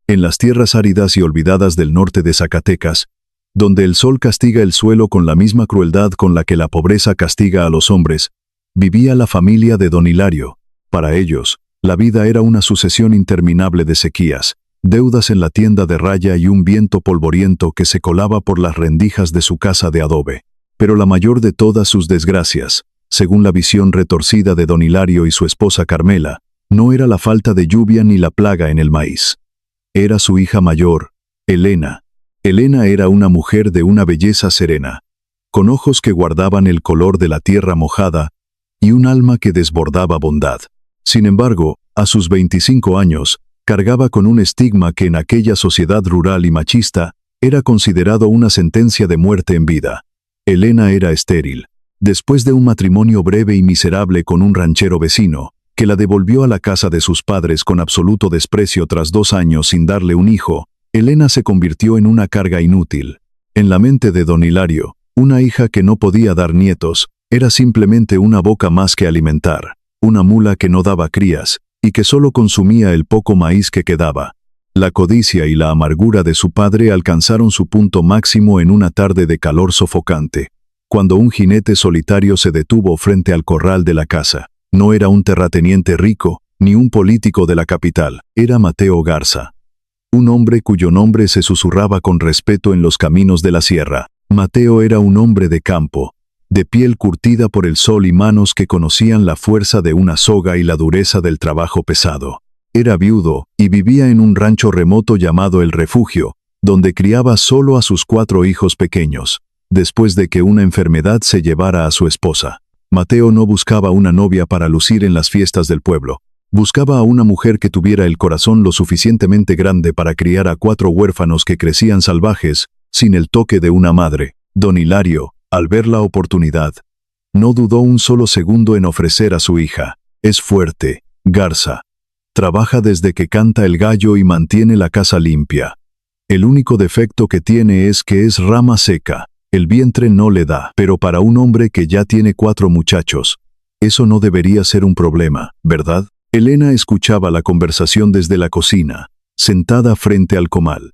En las tierras áridas y olvidadas del norte de Zacatecas, donde el sol castiga el suelo con la misma crueldad con la que la pobreza castiga a los hombres, vivía la familia de don Hilario. Para ellos, la vida era una sucesión interminable de sequías, deudas en la tienda de raya y un viento polvoriento que se colaba por las rendijas de su casa de adobe. Pero la mayor de todas sus desgracias, según la visión retorcida de don Hilario y su esposa Carmela, no era la falta de lluvia ni la plaga en el maíz. Era su hija mayor, Elena. Elena era una mujer de una belleza serena, con ojos que guardaban el color de la tierra mojada y un alma que desbordaba bondad. Sin embargo, a sus 25 años, cargaba con un estigma que en aquella sociedad rural y machista era considerado una sentencia de muerte en vida. Elena era estéril, después de un matrimonio breve y miserable con un ranchero vecino, que la devolvió a la casa de sus padres con absoluto desprecio tras 2 años sin darle un hijo. Elena se convirtió en una carga inútil. En la mente de don Hilario, una hija que no podía dar nietos, era simplemente una boca más que alimentar, una mula que no daba crías, y que solo consumía el poco maíz que quedaba. La codicia y la amargura de su padre alcanzaron su punto máximo en una tarde de calor sofocante, cuando un jinete solitario se detuvo frente al corral de la casa. No era un terrateniente rico, ni un político de la capital, era Mateo Garza. Un hombre cuyo nombre se susurraba con respeto en los caminos de la sierra. Mateo era un hombre de campo, de piel curtida por el sol y manos que conocían la fuerza de una soga y la dureza del trabajo pesado. Era viudo, y vivía en un rancho remoto llamado El Refugio, donde criaba solo a sus 4 hijos pequeños, después de que una enfermedad se llevara a su esposa. Mateo no buscaba una novia para lucir en las fiestas del pueblo. Buscaba a una mujer que tuviera el corazón lo suficientemente grande para criar a 4 huérfanos que crecían salvajes, sin el toque de una madre. Don Hilario, al ver la oportunidad, no dudó un solo segundo en ofrecer a su hija. Es fuerte, Garza. Trabaja desde que canta el gallo y mantiene la casa limpia. El único defecto que tiene es que es rama seca. El vientre no le da, pero para un hombre que ya tiene 4 muchachos, eso no debería ser un problema, ¿verdad? Elena escuchaba la conversación desde la cocina, sentada frente al comal.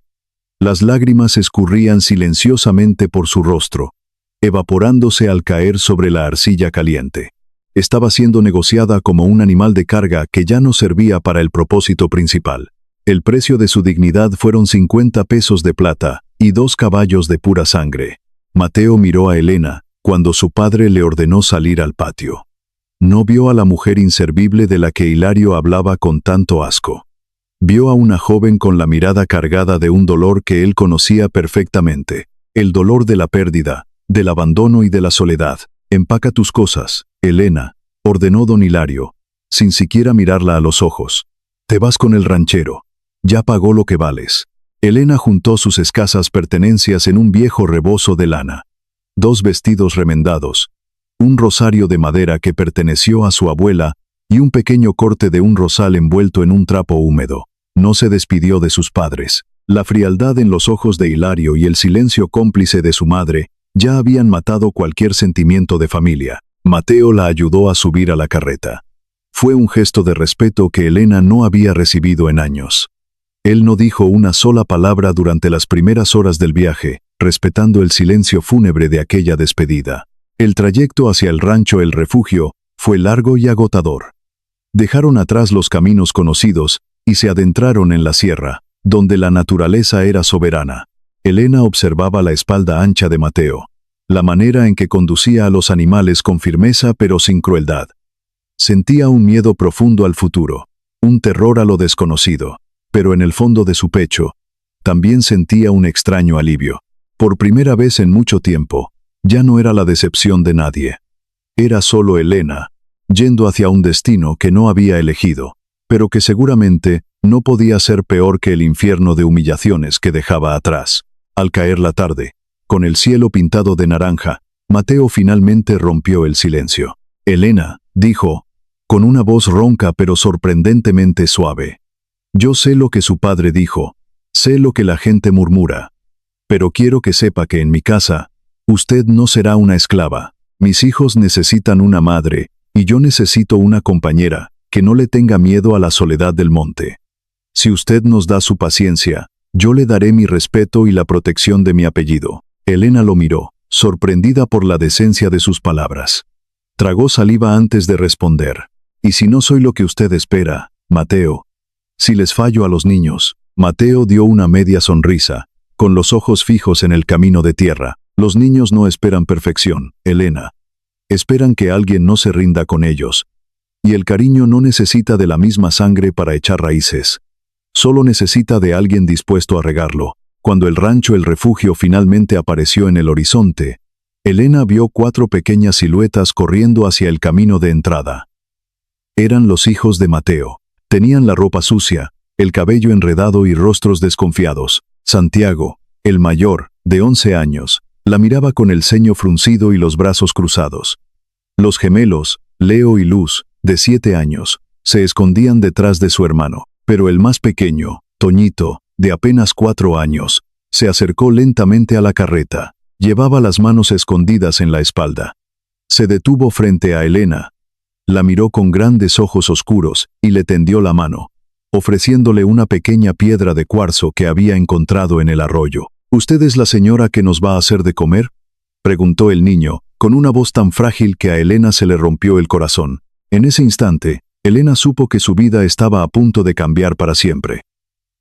Las lágrimas escurrían silenciosamente por su rostro, evaporándose al caer sobre la arcilla caliente. Estaba siendo negociada como un animal de carga que ya no servía para el propósito principal. El precio de su dignidad fueron 50 pesos de plata y 2 caballos de pura sangre. Mateo miró a Elena cuando su padre le ordenó salir al patio. No vio a la mujer inservible de la que Hilario hablaba con tanto asco. Vio a una joven con la mirada cargada de un dolor que él conocía perfectamente, el dolor de la pérdida, del abandono y de la soledad. «Empaca tus cosas, Elena», ordenó don Hilario, sin siquiera mirarla a los ojos. «Te vas con el ranchero. Ya pagó lo que vales». Elena juntó sus escasas pertenencias en un viejo rebozo de lana. 2 vestidos remendados, un rosario de madera que perteneció a su abuela y un pequeño corte de un rosal envuelto en un trapo húmedo. No se despidió de sus padres. La frialdad en los ojos de Hilario y el silencio cómplice de su madre ya habían matado cualquier sentimiento de familia. Mateo la ayudó a subir a la carreta. Fue un gesto de respeto que Elena no había recibido en años. Él no dijo una sola palabra durante las primeras horas del viaje, respetando el silencio fúnebre de aquella despedida. El trayecto hacia el rancho El Refugio fue largo y agotador. Dejaron atrás los caminos conocidos y se adentraron en la sierra, donde la naturaleza era soberana. Elena observaba la espalda ancha de Mateo, la manera en que conducía a los animales con firmeza pero sin crueldad. Sentía un miedo profundo al futuro, un terror a lo desconocido. Pero en el fondo de su pecho, también sentía un extraño alivio. Por primera vez en mucho tiempo, ya no era la decepción de nadie. Era solo Elena, yendo hacia un destino que no había elegido, pero que seguramente no podía ser peor que el infierno de humillaciones que dejaba atrás. Al caer la tarde, con el cielo pintado de naranja, Mateo finalmente rompió el silencio. «Elena», dijo, con una voz ronca pero sorprendentemente suave. «Yo sé lo que su padre dijo, sé lo que la gente murmura, pero quiero que sepa que en mi casa, usted no será una esclava. Mis hijos necesitan una madre, y yo necesito una compañera que no le tenga miedo a la soledad del monte». Si usted nos da su paciencia, yo le daré mi respeto y la protección de mi apellido. Elena lo miró, sorprendida por la decencia de sus palabras. Tragó saliva antes de responder. ¿Y si no soy lo que usted espera, Mateo? Si les fallo a los niños. Mateo dio una media sonrisa, con los ojos fijos en el camino de tierra. Los niños no esperan perfección, Elena. Esperan que alguien no se rinda con ellos. Y el cariño no necesita de la misma sangre para echar raíces. Solo necesita de alguien dispuesto a regarlo. Cuando el rancho El Refugio finalmente apareció en el horizonte, Elena vio 4 pequeñas siluetas corriendo hacia el camino de entrada. Eran los hijos de Mateo. Tenían la ropa sucia, el cabello enredado y rostros desconfiados. Santiago, el mayor, de 11 años, la miraba con el ceño fruncido y los brazos cruzados. Los gemelos, Leo y Luz, de 7 años, se escondían detrás de su hermano, pero el más pequeño, Toñito, de apenas 4 años, se acercó lentamente a la carreta. Llevaba las manos escondidas en la espalda. Se detuvo frente a Elena. La miró con grandes ojos oscuros y le tendió la mano, ofreciéndole una pequeña piedra de cuarzo que había encontrado en el arroyo. ¿Usted es la señora que nos va a hacer de comer?, preguntó el niño, con una voz tan frágil que a Elena se le rompió el corazón. En ese instante, Elena supo que su vida estaba a punto de cambiar para siempre.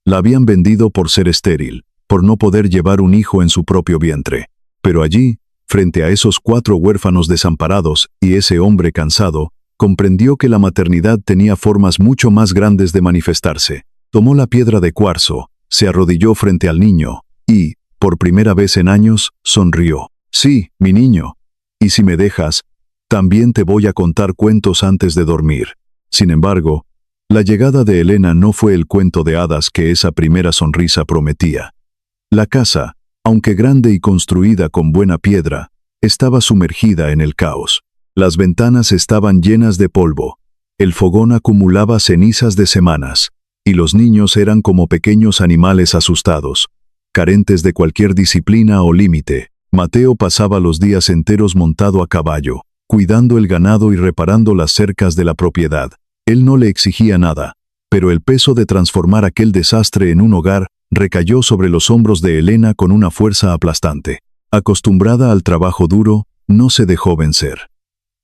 La habían vendido por ser estéril, por no poder llevar un hijo en su propio vientre. Pero allí, frente a esos 4 huérfanos desamparados y ese hombre cansado, comprendió que la maternidad tenía formas mucho más grandes de manifestarse. Tomó la piedra de cuarzo, se arrodilló frente al niño y, por primera vez en años, sonrió. Sí, mi niño. Y si me dejas, también te voy a contar cuentos antes de dormir. Sin embargo, la llegada de Elena no fue el cuento de hadas que esa primera sonrisa prometía. La casa, aunque grande y construida con buena piedra, estaba sumergida en el caos. Las ventanas estaban llenas de polvo, el fogón acumulaba cenizas de semanas, y los niños eran como pequeños animales asustados, carentes de cualquier disciplina o límite. Mateo pasaba los días enteros montado a caballo, cuidando el ganado y reparando las cercas de la propiedad. Él no le exigía nada, pero el peso de transformar aquel desastre en un hogar recayó sobre los hombros de Elena con una fuerza aplastante. Acostumbrada al trabajo duro, no se dejó vencer.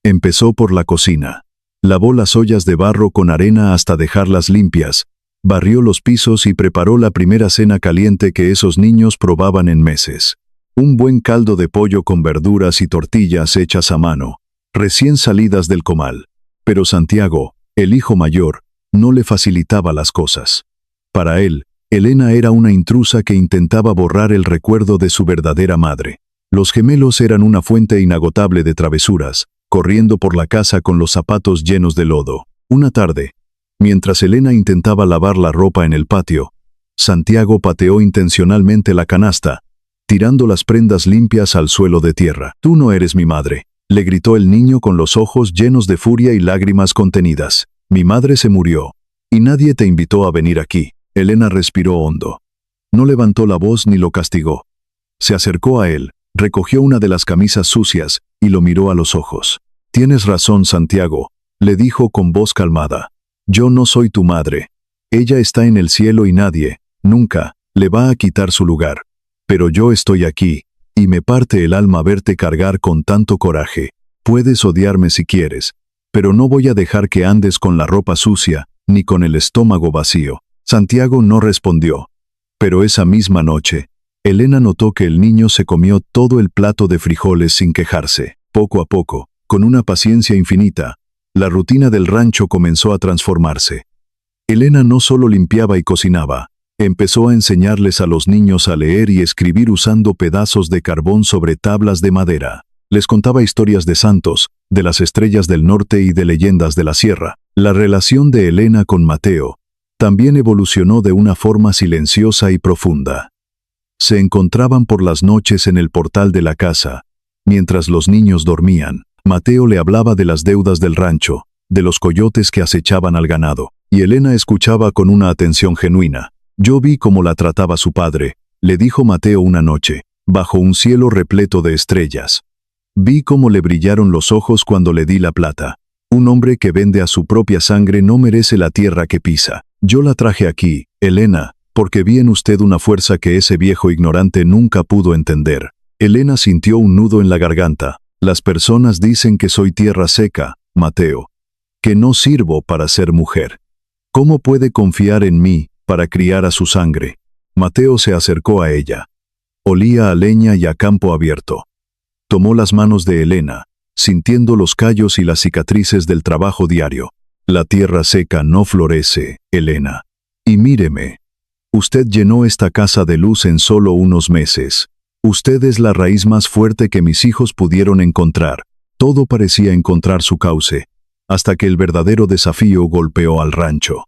Empezó por la cocina. Lavó las ollas de barro con arena hasta dejarlas limpias, barrió los pisos y preparó la primera cena caliente que esos niños probaban en meses. Un buen caldo de pollo con verduras y tortillas hechas a mano, recién salidas del comal. Pero Santiago, el hijo mayor, no le facilitaba las cosas. Para él, Elena era una intrusa que intentaba borrar el recuerdo de su verdadera madre. Los gemelos eran una fuente inagotable de travesuras, corriendo por la casa con los zapatos llenos de lodo. Una tarde, mientras Elena intentaba lavar la ropa en el patio, Santiago pateó intencionalmente la canasta, tirando las prendas limpias al suelo de tierra. «Tú no eres mi madre», le gritó el niño con los ojos llenos de furia y lágrimas contenidas. «Mi madre se murió, y nadie te invitó a venir aquí». Elena respiró hondo. No levantó la voz ni lo castigó. Se acercó a él, recogió una de las camisas sucias y lo miró a los ojos. «Tienes razón, Santiago», le dijo con voz calmada. «Yo no soy tu madre. Ella está en el cielo y nadie, nunca, le va a quitar su lugar. Pero yo estoy aquí, y me parte el alma verte cargar con tanto coraje. Puedes odiarme si quieres, pero no voy a dejar que andes con la ropa sucia, ni con el estómago vacío». Santiago no respondió. Pero esa misma noche, Elena notó que el niño se comió todo el plato de frijoles sin quejarse. Poco a poco, con una paciencia infinita, la rutina del rancho comenzó a transformarse. Elena no solo limpiaba y cocinaba, empezó a enseñarles a los niños a leer y escribir usando pedazos de carbón sobre tablas de madera. Les contaba historias de santos, de las estrellas del norte y de leyendas de la sierra. La relación de Elena con Mateo también evolucionó de una forma silenciosa y profunda. Se encontraban por las noches en el portal de la casa. Mientras los niños dormían, Mateo le hablaba de las deudas del rancho, de los coyotes que acechaban al ganado, y Elena escuchaba con una atención genuina. «Yo vi cómo la trataba su padre», le dijo Mateo una noche, bajo un cielo repleto de estrellas. «Vi cómo le brillaron los ojos cuando le di la plata. Un hombre que vende a su propia sangre no merece la tierra que pisa. Yo la traje aquí, Elena, porque vi en usted una fuerza que ese viejo ignorante nunca pudo entender. Elena sintió un nudo en la garganta. Las personas dicen que soy tierra seca, Mateo, que no sirvo para ser mujer. ¿Cómo puede confiar en mí para criar a su sangre? Mateo se acercó a ella. Olía a leña y a campo abierto. Tomó las manos de Elena, sintiendo los callos y las cicatrices del trabajo diario. La tierra seca no florece, Elena. Y míreme. Usted llenó esta casa de luz en solo unos meses. Usted es la raíz más fuerte que mis hijos pudieron encontrar. Todo parecía encontrar su cauce, hasta que el verdadero desafío golpeó al rancho.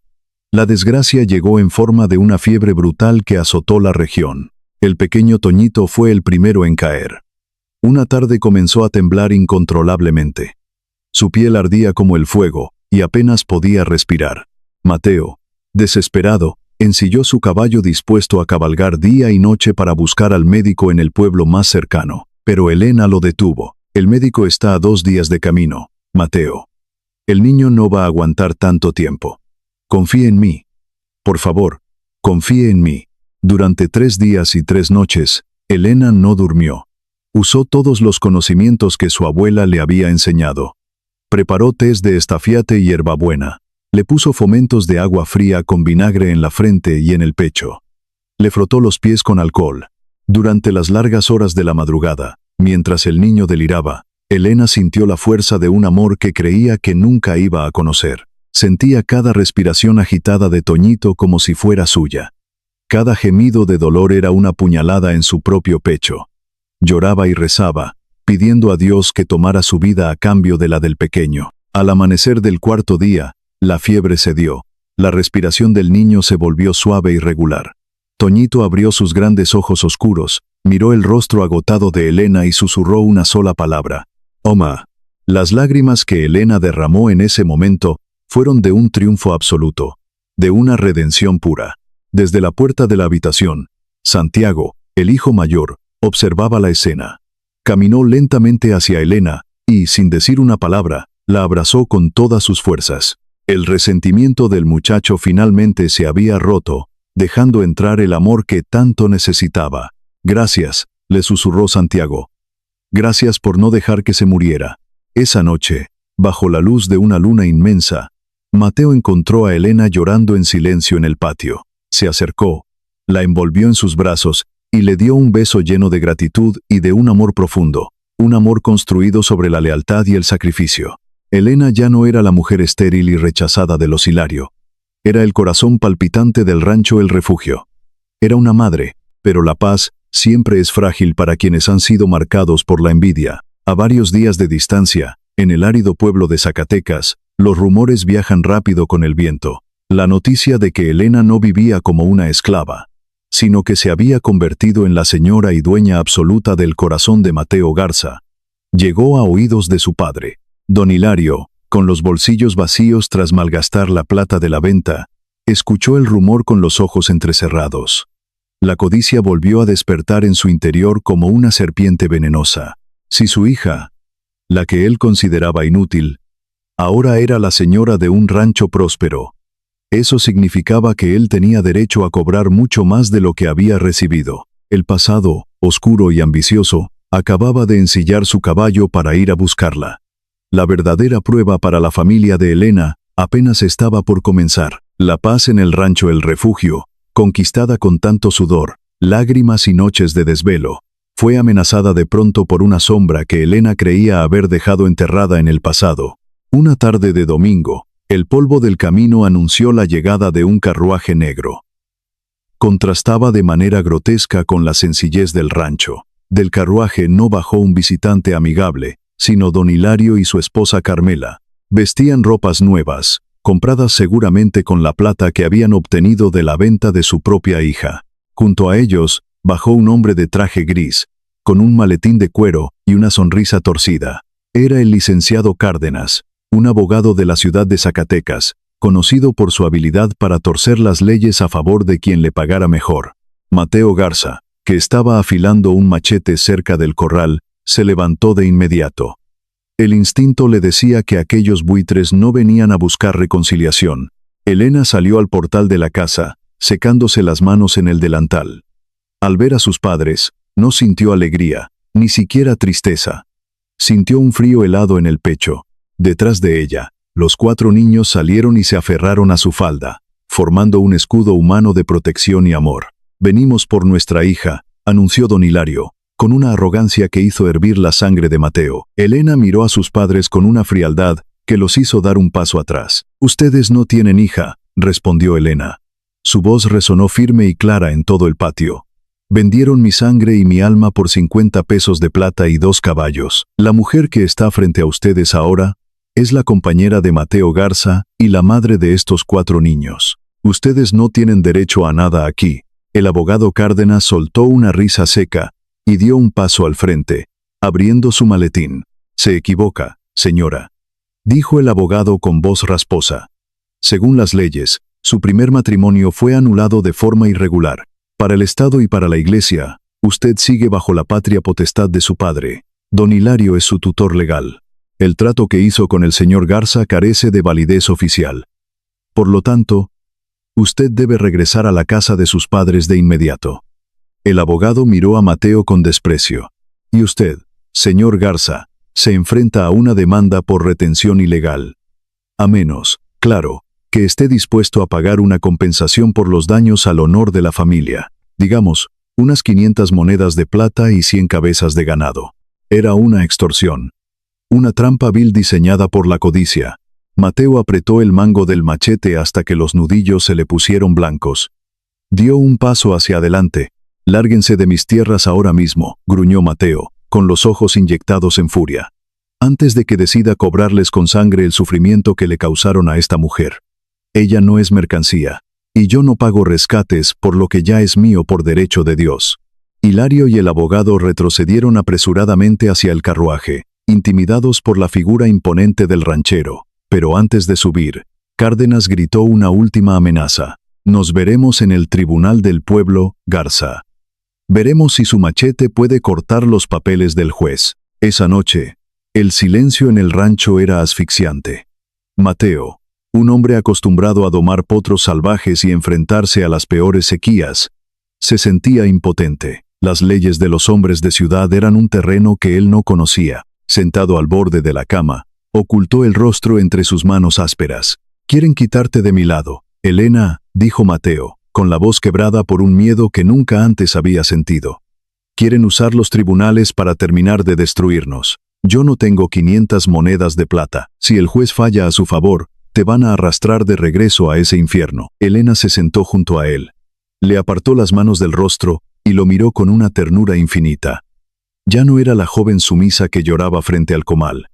La desgracia llegó en forma de una fiebre brutal que azotó la región. El pequeño Toñito fue el primero en caer. Una tarde comenzó a temblar incontrolablemente. Su piel ardía como el fuego, y apenas podía respirar. Mateo, desesperado, ensilló su caballo dispuesto a cabalgar día y noche para buscar al médico en el pueblo más cercano. Pero Elena lo detuvo. El médico está a 2 días de camino, Mateo. El niño no va a aguantar tanto tiempo. Confíe en mí. Por favor, confíe en mí. Durante 3 días y 3 noches, Elena no durmió. Usó todos los conocimientos que su abuela le había enseñado. Preparó tés de estafiate y hierbabuena. Le puso fomentos de agua fría con vinagre en la frente y en el pecho. Le frotó los pies con alcohol. Durante las largas horas de la madrugada, mientras el niño deliraba, Elena sintió la fuerza de un amor que creía que nunca iba a conocer. Sentía cada respiración agitada de Toñito como si fuera suya. Cada gemido de dolor era una puñalada en su propio pecho. Lloraba y rezaba, pidiendo a Dios que tomara su vida a cambio de la del pequeño. Al amanecer del 4.º día, la fiebre cedió. La respiración del niño se volvió suave y regular. Toñito abrió sus grandes ojos oscuros, miró el rostro agotado de Elena y susurró una sola palabra: Oma. Las lágrimas que Elena derramó en ese momento fueron de un triunfo absoluto, de una redención pura. Desde la puerta de la habitación, Santiago, el hijo mayor, observaba la escena. Caminó lentamente hacia Elena y, sin decir una palabra, la abrazó con todas sus fuerzas. El resentimiento del muchacho finalmente se había roto, dejando entrar el amor que tanto necesitaba. Gracias, le susurró Santiago. Gracias por no dejar que se muriera. Esa noche, bajo la luz de una luna inmensa, Mateo encontró a Elena llorando en silencio en el patio. Se acercó, la envolvió en sus brazos y le dio un beso lleno de gratitud y de un amor profundo, un amor construido sobre la lealtad y el sacrificio. Elena ya no era la mujer estéril y rechazada de los Hilario. Era el corazón palpitante del rancho El Refugio. Era una madre, pero la paz siempre es frágil para quienes han sido marcados por la envidia. A varios días de distancia, en el árido pueblo de Zacatecas, los rumores viajan rápido con el viento. La noticia de que Elena no vivía como una esclava, sino que se había convertido en la señora y dueña absoluta del corazón de Mateo Garza, llegó a oídos de su padre. Don Hilario, con los bolsillos vacíos tras malgastar la plata de la venta, escuchó el rumor con los ojos entrecerrados. La codicia volvió a despertar en su interior como una serpiente venenosa. Si su hija, la que él consideraba inútil, ahora era la señora de un rancho próspero, eso significaba que él tenía derecho a cobrar mucho más de lo que había recibido. El pasado, oscuro y ambicioso, acababa de ensillar su caballo para ir a buscarla. La verdadera prueba para la familia de Elena apenas estaba por comenzar. La paz en el rancho El Refugio, conquistada con tanto sudor, lágrimas y noches de desvelo, fue amenazada de pronto por una sombra que Elena creía haber dejado enterrada en el pasado. Una tarde de domingo, el polvo del camino anunció la llegada de un carruaje negro. Contrastaba de manera grotesca con la sencillez del rancho. Del carruaje no bajó un visitante amigable, sino don Hilario y su esposa Carmela. Vestían ropas nuevas, compradas seguramente con la plata que habían obtenido de la venta de su propia hija. Junto a ellos, bajó un hombre de traje gris, con un maletín de cuero y una sonrisa torcida. Era el licenciado Cárdenas, un abogado de la ciudad de Zacatecas, conocido por su habilidad para torcer las leyes a favor de quien le pagara mejor. Mateo Garza, que estaba afilando un machete cerca del corral, se levantó de inmediato. El instinto le decía que aquellos buitres no venían a buscar reconciliación. Elena salió al portal de la casa, secándose las manos en el delantal. Al ver a sus padres, no sintió alegría, ni siquiera tristeza. Sintió un frío helado en el pecho. Detrás de ella, los 4 niños salieron y se aferraron a su falda, formando un escudo humano de protección y amor. «Venimos por nuestra hija», anunció don Hilario, con una arrogancia que hizo hervir la sangre de Mateo. Elena miró a sus padres con una frialdad que los hizo dar un paso atrás. «Ustedes no tienen hija», respondió Elena. Su voz resonó firme y clara en todo el patio. «Vendieron mi sangre y mi alma por 50 pesos de plata y 2 caballos. La mujer que está frente a ustedes ahora es la compañera de Mateo Garza y la madre de estos 4 niños. Ustedes no tienen derecho a nada aquí». El abogado Cárdenas soltó una risa seca y dio un paso al frente, abriendo su maletín. «Se equivoca, señora», dijo el abogado con voz rasposa. «Según las leyes, su primer matrimonio fue anulado de forma irregular. Para el Estado y para la Iglesia, usted sigue bajo la patria potestad de su padre. Don Hilario es su tutor legal. El trato que hizo con el señor Garza carece de validez oficial. Por lo tanto, usted debe regresar a la casa de sus padres de inmediato». El abogado miró a Mateo con desprecio. «Y usted, señor Garza, se enfrenta a una demanda por retención ilegal. A menos, claro, que esté dispuesto a pagar una compensación por los daños al honor de la familia. Digamos, unas 500 monedas de plata y 100 cabezas de ganado». Era una extorsión. Una trampa vil diseñada por la codicia. Mateo apretó el mango del machete hasta que los nudillos se le pusieron blancos. Dio un paso hacia adelante. «Lárguense de mis tierras ahora mismo», gruñó Mateo, con los ojos inyectados en furia, «antes de que decida cobrarles con sangre el sufrimiento que le causaron a esta mujer. Ella no es mercancía, y yo no pago rescates por lo que ya es mío por derecho de Dios». Hilario y el abogado retrocedieron apresuradamente hacia el carruaje, intimidados por la figura imponente del ranchero. Pero antes de subir, Cárdenas gritó una última amenaza. «Nos veremos en el tribunal del pueblo, Garza. Veremos si su machete puede cortar los papeles del juez». Esa noche, el silencio en el rancho era asfixiante. Mateo, un hombre acostumbrado a domar potros salvajes y enfrentarse a las peores sequías, se sentía impotente. Las leyes de los hombres de ciudad eran un terreno que él no conocía. Sentado al borde de la cama, ocultó el rostro entre sus manos ásperas. «Quieren quitarte de mi lado, Elena», dijo Mateo, con la voz quebrada por un miedo que nunca antes había sentido. «Quieren usar los tribunales para terminar de destruirnos. Yo no tengo 500 monedas de plata. Si el juez falla a su favor, te van a arrastrar de regreso a ese infierno». Elena se sentó junto a él. Le apartó las manos del rostro y lo miró con una ternura infinita. Ya no era la joven sumisa que lloraba frente al comal.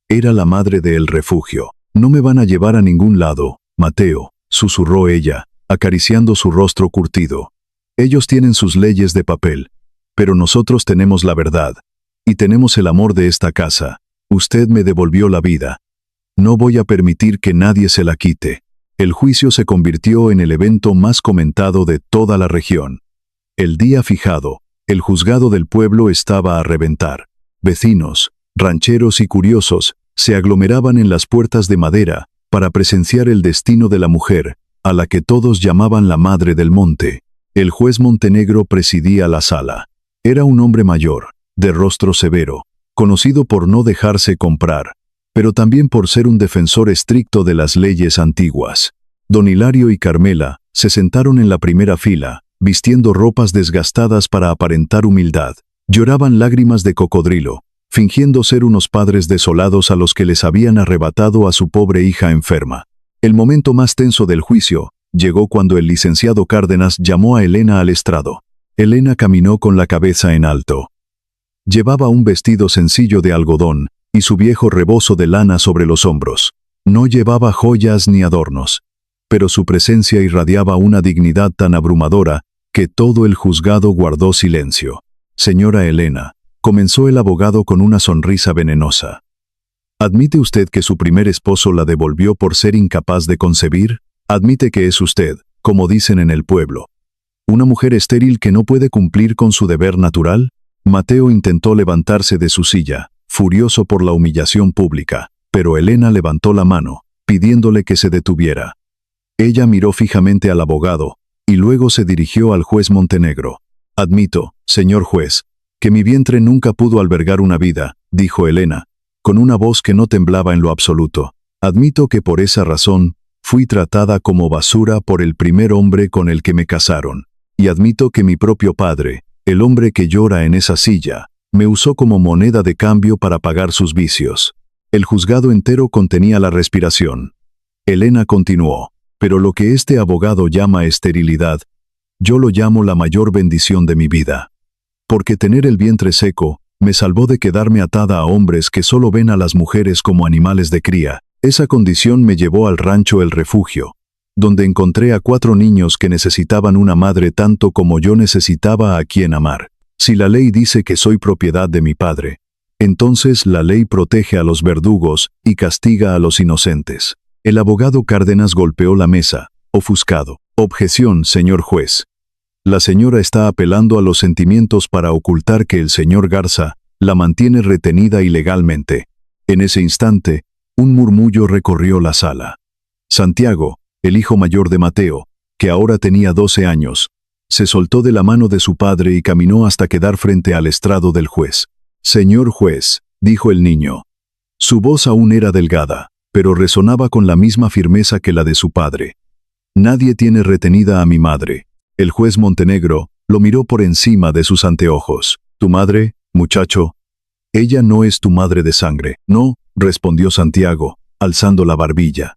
Era la madre de El Refugio. «No me van a llevar a ningún lado, Mateo», susurró ella, acariciando su rostro curtido. «Ellos tienen sus leyes de papel, pero nosotros tenemos la verdad. Y tenemos el amor de esta casa. Usted me devolvió la vida. No voy a permitir que nadie se la quite». El juicio se convirtió en el evento más comentado de toda la región. El día fijado, el juzgado del pueblo estaba a reventar. Vecinos, rancheros y curiosos se aglomeraban en las puertas de madera para presenciar el destino de la mujer, a la que todos llamaban la Madre del Monte. El juez Montenegro presidía la sala. Era un hombre mayor, de rostro severo, conocido por no dejarse comprar, pero también por ser un defensor estricto de las leyes antiguas. Don Hilario y Carmela se sentaron en la primera fila, vistiendo ropas desgastadas para aparentar humildad. Lloraban lágrimas de cocodrilo, fingiendo ser unos padres desolados a los que les habían arrebatado a su pobre hija enferma. El momento más tenso del juicio llegó cuando el licenciado Cárdenas llamó a Elena al estrado. Elena caminó con la cabeza en alto. Llevaba un vestido sencillo de algodón y su viejo rebozo de lana sobre los hombros. No llevaba joyas ni adornos, pero su presencia irradiaba una dignidad tan abrumadora que todo el juzgado guardó silencio. «Señora Elena», comenzó el abogado con una sonrisa venenosa. ¿Admite usted que su primer esposo la devolvió por ser incapaz de concebir? ¿Admite que es usted, como dicen en el pueblo, una mujer estéril que no puede cumplir con su deber natural? Mateo intentó levantarse de su silla, furioso por la humillación pública, pero Elena levantó la mano, pidiéndole que se detuviera. Ella miró fijamente al abogado, y luego se dirigió al juez Montenegro. «Admito, señor juez, que mi vientre nunca pudo albergar una vida», dijo Elena, con una voz que no temblaba en lo absoluto. «Admito que por esa razón fui tratada como basura por el primer hombre con el que me casaron. Y admito que mi propio padre, el hombre que llora en esa silla, me usó como moneda de cambio para pagar sus vicios». El juzgado entero contenía la respiración. Elena continuó: «Pero lo que este abogado llama esterilidad, yo lo llamo la mayor bendición de mi vida. Porque tener el vientre seco me salvó de quedarme atada a hombres que solo ven a las mujeres como animales de cría. Esa condición me llevó al rancho El Refugio, donde encontré a 4 niños que necesitaban una madre tanto como yo necesitaba a quien amar. Si la ley dice que soy propiedad de mi padre, entonces la ley protege a los verdugos y castiga a los inocentes». El abogado Cárdenas golpeó la mesa, ofuscado. «Objeción, señor juez. La señora está apelando a los sentimientos para ocultar que el señor Garza la mantiene retenida ilegalmente». En ese instante, un murmullo recorrió la sala. Santiago, el hijo mayor de Mateo, que ahora tenía 12 años, se soltó de la mano de su padre y caminó hasta quedar frente al estrado del juez. «Señor juez», dijo el niño. Su voz aún era delgada, pero resonaba con la misma firmeza que la de su padre. «Nadie tiene retenida a mi madre». El juez Montenegro lo miró por encima de sus anteojos. «¿Tu madre, muchacho? Ella no es tu madre de sangre». «No», respondió Santiago, alzando la barbilla.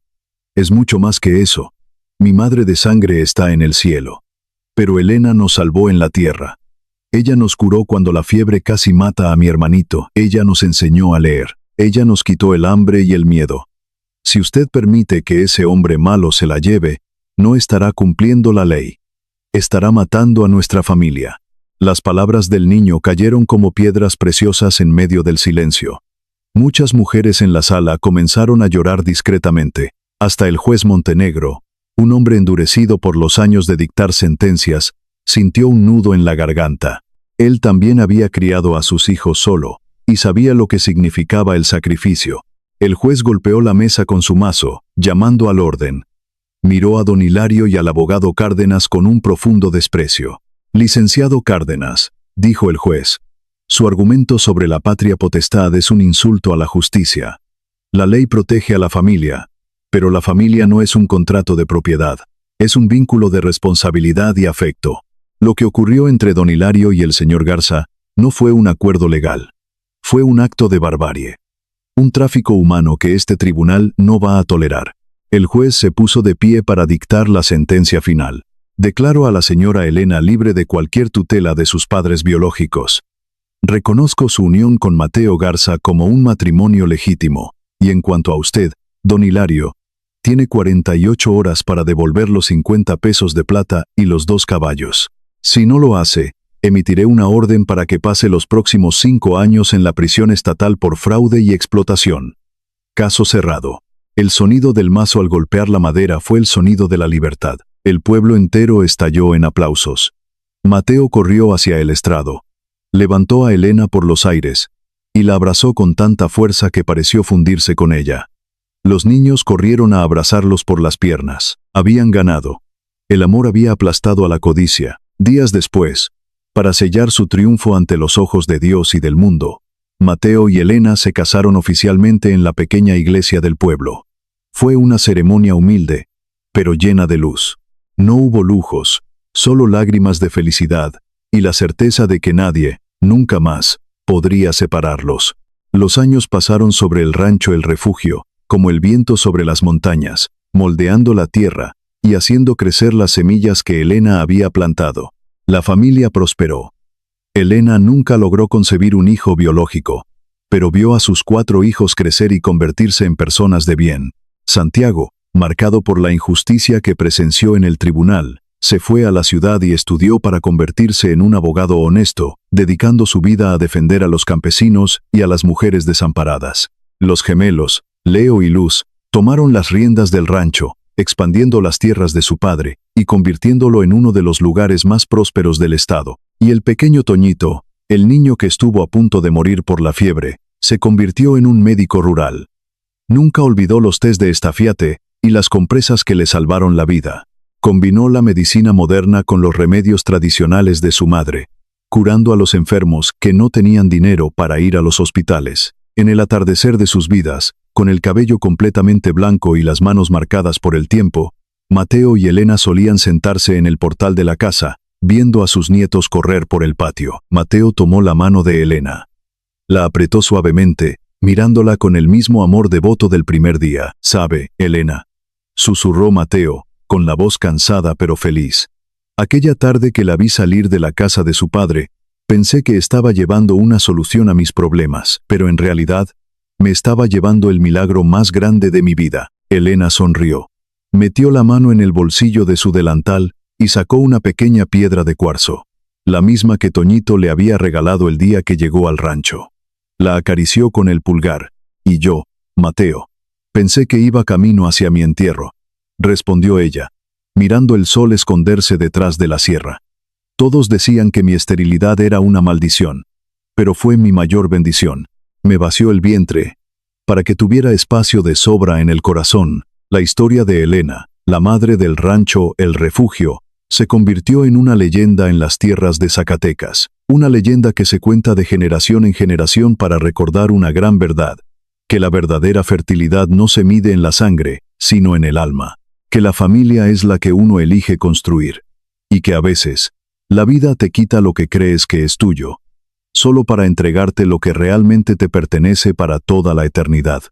«Es mucho más que eso. Mi madre de sangre está en el cielo. Pero Elena nos salvó en la tierra. Ella nos curó cuando la fiebre casi mata a mi hermanito. Ella nos enseñó a leer. Ella nos quitó el hambre y el miedo. Si usted permite que ese hombre malo se la lleve, no estará cumpliendo la ley. Estará matando a nuestra familia». Las palabras del niño cayeron como piedras preciosas en medio del silencio. Muchas mujeres en la sala comenzaron a llorar discretamente. Hasta el juez Montenegro, un hombre endurecido por los años de dictar sentencias, sintió un nudo en la garganta. Él también había criado a sus hijos solo, y sabía lo que significaba el sacrificio. El juez golpeó la mesa con su mazo, llamando al orden. Miró a don Hilario y al abogado Cárdenas con un profundo desprecio. «Licenciado Cárdenas», dijo el juez, «su argumento sobre la patria potestad es un insulto a la justicia. La ley protege a la familia, pero la familia no es un contrato de propiedad, es un vínculo de responsabilidad y afecto. Lo que ocurrió entre don Hilario y el señor Garza no fue un acuerdo legal. Fue un acto de barbarie. Un tráfico humano que este tribunal no va a tolerar». El juez se puso de pie para dictar la sentencia final. «Declaro a la señora Elena libre de cualquier tutela de sus padres biológicos. Reconozco su unión con Mateo Garza como un matrimonio legítimo, y en cuanto a usted, don Hilario, tiene 48 horas para devolver los 50 pesos de plata y los 2 caballos. Si no lo hace, emitiré una orden para que pase los próximos 5 años en la prisión estatal por fraude y explotación». Caso cerrado. El sonido del mazo al golpear la madera fue el sonido de la libertad. El pueblo entero estalló en aplausos. Mateo corrió hacia el estrado. Levantó a Elena por los aires y la abrazó con tanta fuerza que pareció fundirse con ella. Los niños corrieron a abrazarlos por las piernas. Habían ganado. El amor había aplastado a la codicia. Días después, para sellar su triunfo ante los ojos de Dios y del mundo, Mateo y Elena se casaron oficialmente en la pequeña iglesia del pueblo. Fue una ceremonia humilde, pero llena de luz. No hubo lujos, solo lágrimas de felicidad y la certeza de que nadie, nunca más, podría separarlos. Los años pasaron sobre el rancho El Refugio, como el viento sobre las montañas, moldeando la tierra y haciendo crecer las semillas que Elena había plantado. La familia prosperó. Elena nunca logró concebir un hijo biológico, pero vio a sus 4 hijos crecer y convertirse en personas de bien. Santiago, marcado por la injusticia que presenció en el tribunal, se fue a la ciudad y estudió para convertirse en un abogado honesto, dedicando su vida a defender a los campesinos y a las mujeres desamparadas. Los gemelos, Leo y Luz, tomaron las riendas del rancho, expandiendo las tierras de su padre y convirtiéndolo en uno de los lugares más prósperos del estado. Y el pequeño Toñito, el niño que estuvo a punto de morir por la fiebre, se convirtió en un médico rural. Nunca olvidó los tés de estafiate y las compresas que le salvaron la vida. Combinó la medicina moderna con los remedios tradicionales de su madre, curando a los enfermos que no tenían dinero para ir a los hospitales. En el atardecer de sus vidas, con el cabello completamente blanco y las manos marcadas por el tiempo, Mateo y Elena solían sentarse en el portal de la casa, viendo a sus nietos correr por el patio. Mateo tomó la mano de Elena. La apretó suavemente, mirándola con el mismo amor devoto del primer día. «¿Sabe, Elena?», susurró Mateo, con la voz cansada pero feliz. «Aquella tarde que la vi salir de la casa de su padre, pensé que estaba llevando una solución a mis problemas, pero en realidad, me estaba llevando el milagro más grande de mi vida». Elena sonrió. Metió la mano en el bolsillo de su delantal y sacó una pequeña piedra de cuarzo, la misma que Toñito le había regalado el día que llegó al rancho. La acarició con el pulgar, y yo, Mateo, pensé que iba camino hacia mi entierro, respondió ella, mirando el sol esconderse detrás de la sierra. Todos decían que mi esterilidad era una maldición, pero fue mi mayor bendición. Me vació el vientre, para que tuviera espacio de sobra en el corazón. La historia de Elena, la madre del rancho El Refugio, se convirtió en una leyenda en las tierras de Zacatecas, una leyenda que se cuenta de generación en generación para recordar una gran verdad, que la verdadera fertilidad no se mide en la sangre, sino en el alma, que la familia es la que uno elige construir, y que a veces, la vida te quita lo que crees que es tuyo, solo para entregarte lo que realmente te pertenece para toda la eternidad.